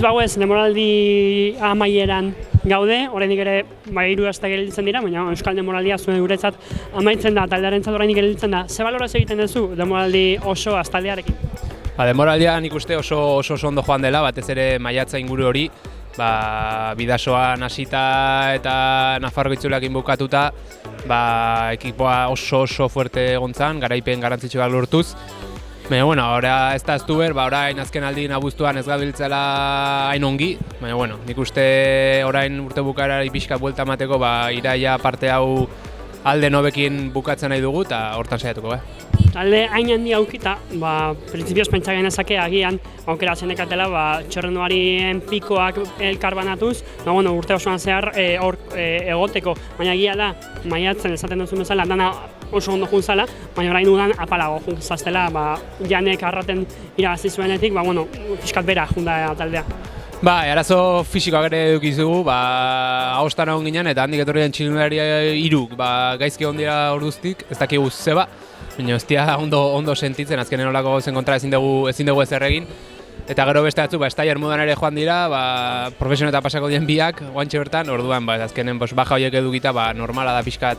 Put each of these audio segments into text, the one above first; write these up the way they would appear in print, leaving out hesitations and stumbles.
bauez, demoraldi amaieran gaude, oraindik ere 3 aste gelditzen dira, baina euskal demoraldia zuen guretzat amaitzen da, taldearentzat oraindik gelditzen da. Ze balorazio egiten duzu demoraldi oso taldearekin? Demoraldia nik uste oso ondo joan dela, batez ere maiatza inguru hori, Bidasoan hasita eta Nafarroko itzuleekin bukatuta, ekipoa oso fuerte egontzan, garaipen garrantzitsuak lortuz. Baina, ora ez da aztuber, orain azken aldin abuztuan ez gabiltzela hain ongi, baina, nik uste orain urte bukaerari pixka buelta emateko, iraia parte hau alde nobekin bukatzen nahi dugu eta hortan saiatuko. Talde hain handi aukita, printzipioz pentsa genezake agian aukera zenekatela txorrenduarien pikoak elkarbanatuz, urte osoan zehar hor egoteko, baina egia da, maiatzen esaten duzu bezala, dana oso ondo juntzala, baina orain udan apalago juntzaztela, janek arraten irabazi zuenetik, pixkat bera junda taldea. Arazo fisikoak ere edukizugu, ahostan egon ginen eta handik etorri den txirrindulari 3 gaizki egon dira orduztik, ez dakigu zeba, baina ez dira ondo sentitzen, azkenen olako gauzen kontra ezin dugu ezer egin. Eta gero beste batzu, estaier modan ere joan dira, profesioneta pasako dien biak, guantxe bertan, orduan, azkenen baja horiek edukita, normala da pixkat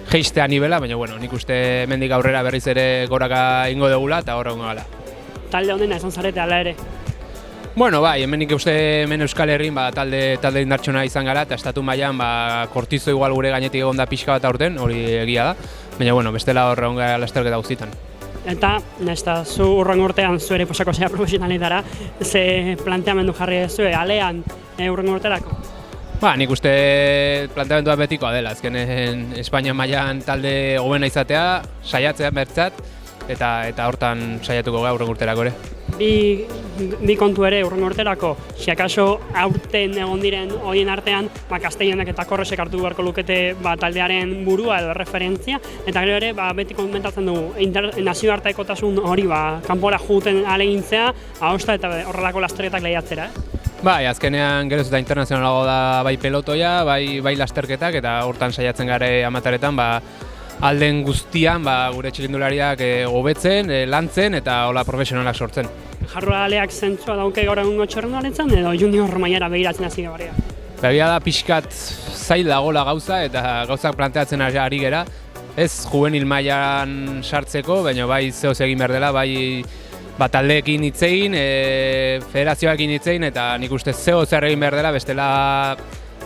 jeistea nivela, baina nik uste mendik aurrera berriz ere goraka ingo dugula eta horra gala. Talde honena esan zarete ala ere? Hemen nik uste hemen Euskal Herrin talde indartsuna izan gara eta estatu mailan Kortizo igual gure gainetik egon da pixka bat aurten, hori egia da, baina bestela horre egon gara lasterketa guztietan. Eta, zu urrengo urtean zu ere pasako zera profesionaletara, ze planteamendu jarri zuen alean urrengo urterako? Nik uste planteamendua betikoa dela, azkenen Espainia mailan talde hobena izatea, saiatzea bertzat, eta hortan saiatuko gara urrengo urterako ere. Bi kontu ere urrengo urterako, si akaso aurten egon diren horien artean, Castellanek eta Korresek hartu beharko lukete taldearen burua edo referentzia, eta gero ere beti komentatzen dugu nazioartekotasun hori kanpora juten alegintzea, ahosta eta horrelako lasterketak lehiatzera. Azkenean geroz eta internazionalago da bai pelotoia, bai lasterketak, eta hortan saiatzen gare amataretan, alden guztian gure txirrindulariak hobetzen, lantzen eta hola profesionalak sortzen. Jarraleak zentzua dauke gaur egungo txirrindularentzan edo junior mailara begiratzen hasi gabarria? Begia da pixkat zail dagoela gauza eta gauzak planteatzen ari gera. Ez juvenil mailan sartzeko, baina bai zehoz egin behar dela, bai taldeekin hitzein, federazioekin hitzein eta nik uste zehoz egin behar dela, bestela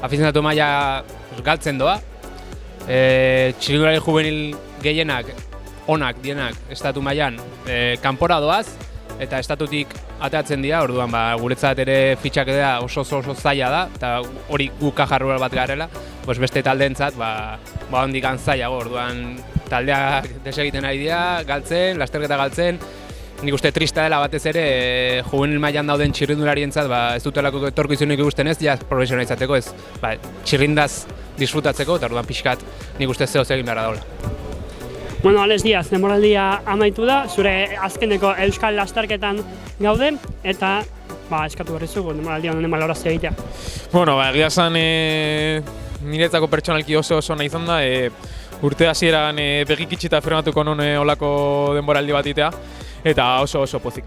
afizionatu maila galtzen doa. Txirrindulari juvenil gehienak, onak dienak, estatu mailan kanpora doaz eta estatutik ateatzen dira, orduan guretzat ere fitxak dira oso zaila da eta hori guka jarruel bat garela, beste taldeentzat hondik zailago, orduan taldeak desegiten ari dira, galtzen, lasterketa galtzen. Nik uste trista dela batez ere juvenil mailan dauden txirrindularientzat ez dutelako etorkizunik ikusten ez, profesionalizateko ez, txirrindaz disfrutatzeko eta orduan pixkat nik uste zehoz egin behar daula. Alex Diaz, demoraldia amaitu da, zure azkeneko euskal lasterketan gaude eta eskatu berri zugu demoraldia honen balorazio egitea. Egia zan niretzako pertsonalki oso nahi izan da, urte hasieran begikitxita firmatuko non olako denboraldi bat itea eta oso pozik.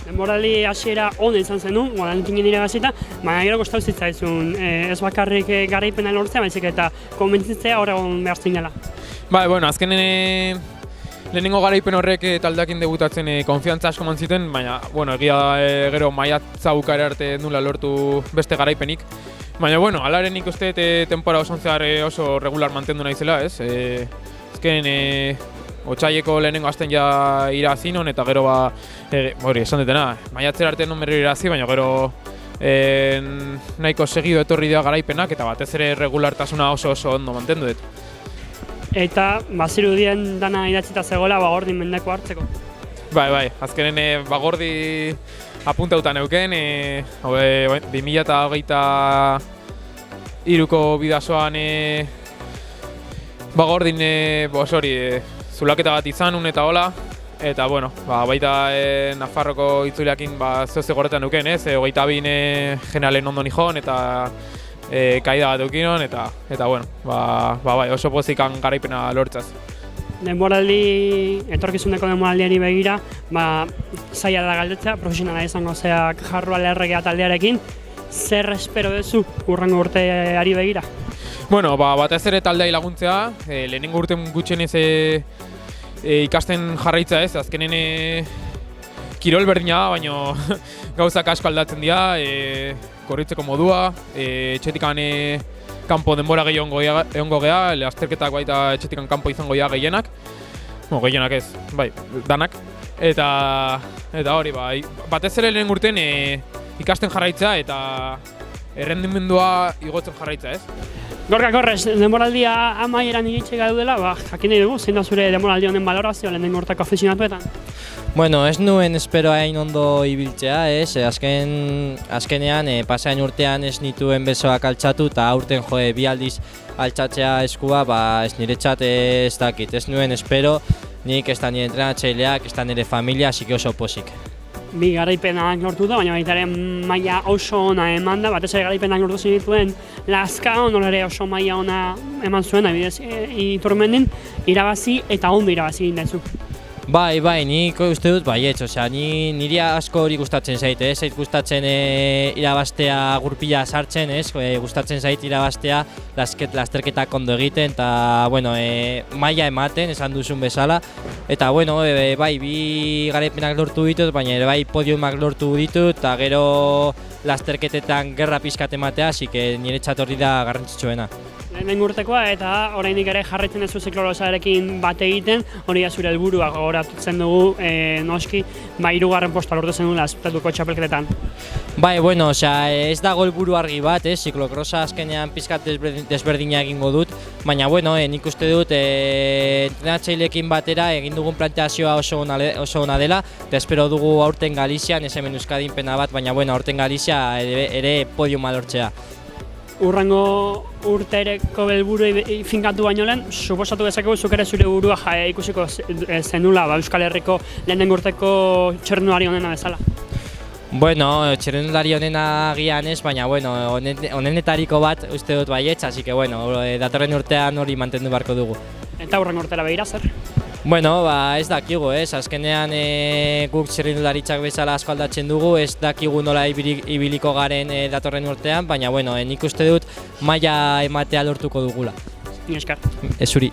Denboraldi hasiera ona izan zenun, Valentin irabazita, baina gero kostatu zitzaizun ez bakarrik garaipena lortzea, baizik eta konbentzitzea hor egon behar zinela. Azkenen lehenengo garaipen horrek taldeakin debutatzen konfiantza asko mantziten, baina egia gero maiatza bukaera arte nula lortu beste garaipenik. Baina alaren nik uste tempora osoan zehar oso regular mantendu naizela, ez? Azkenen Otsaieko lehenengo asten ja irazinon eta gero hori esan dutena, maiatzera arte non berriro irazi, baina gero nahiko segido etorri dira garaipenak eta batez ere regulartasuna oso ondo mantendu dut. Eta bazirudien dana idatzita zegoela Bagordin mendeko hartzeko? Bai, azkenen Bagordi apuntauta neuken, 2023ko Bidasoan Bagordin zulaketa bat izan eta hola, eta baita Nafarroko itzuleakin zehoz egorretan neuken, 22 generalen ondo nihon eta kaida bat eukinon, eta oso pozikan garaipena lortzaz. etorkizuneko denboraldiari begira, zaila da galdetzea, profesionala izango zeak Jarroa Lerregea taldearekin, zer espero duzu hurrengo urteari begira? Bueno, batez ere taldeai laguntzea, lehenengo urten gutxienez ikasten jarraitza ez, azkenen kirol berdina da, baina gauzak asko aldatzen dira, korritzeko modua, etxetikan kanpo denbora gehiago egongo geha, azterketak baita etxetikan kanpo izango dira gehienak, gehienak ez, bai, danak, eta hori, batez ere lehen urten ikasten jarraitza eta errendimendua igotzen jarraitza ez. Gorka Korres, denboraldia amaieran iritsi gaudela, jakin nahi dugu, zein da zure denboraldi honen balorazio lehenengo urteko afizionatuetan? Bueno, ez nuen espero hain ondo ibiltzea, azkenean pasain urtean ez nituen besoak altxatu eta aurten bi aldiz altxatzea eskua, ez niretzat ez dakit, ez nuen espero, nik ez da nire entrenatzaileak, ez da nire familia, asik oso posik. Bi garaipenak lortu da, baina baita ere maila oso ona eman da, batez ere garaipenak lortu zenituen Lazkao, nola ere oso maila ona eman zuen, adibidez Iturmendin, irabazi eta ondo irabazi egin dezu. Bai, nik uste dut baietz, niri asko hori gustatzen zait, zait gustatzen irabaztea gurpila sartzen, gustatzen zait irabaztea lasterketak ondo egiten, eta maila ematen, esan duzun bezala, eta bai, bi garaipenak lortu ditut, baina ere bai podiumak lortu ditut, eta gero lasterketetan gerra pizkat ematea, así que niretzat hori da garrantzitsuena. Lehenengo urtekoa eta oraindik ere jarraitzen duzu ziklorosarekin bat egiten, hori da zure helburua gogoratzen dugu noski, 3. posta lortu zenula estatuko txapelketetan. Bai, ez dago helburu argi bat, ziklokrosa azkenean pizkat desberdina egingo dut, baina nik uste dut entrenatzaileekin batera egin dugun planteazioa oso ona dela, eta espero dugu aurten Galizian, ez hemen Euskadin pena bat, baina aurten Galizia ere podiuma lortzea. Urrengo urtereko helburu finkatu baino lehen, suposatu dezakegu zuk ere zure burua ikusiko zenula Euskal Herriko lehenengo urteko txirrindulari onena bezala. Txirrindulari onena agian ez, baina onenetariko bat uste dut baietz, así que datorren urtean hori mantendu beharko dugu. Eta urrengo urtera begira zer? Ez dakigu, azkenean guk txirrindularitzak bezala asko aldatzen dugu, ez dakigu nola ibiliko garen datorren urtean, baina nik uste dut maila ematea lortuko dugula. Ni esker. Ez zuri.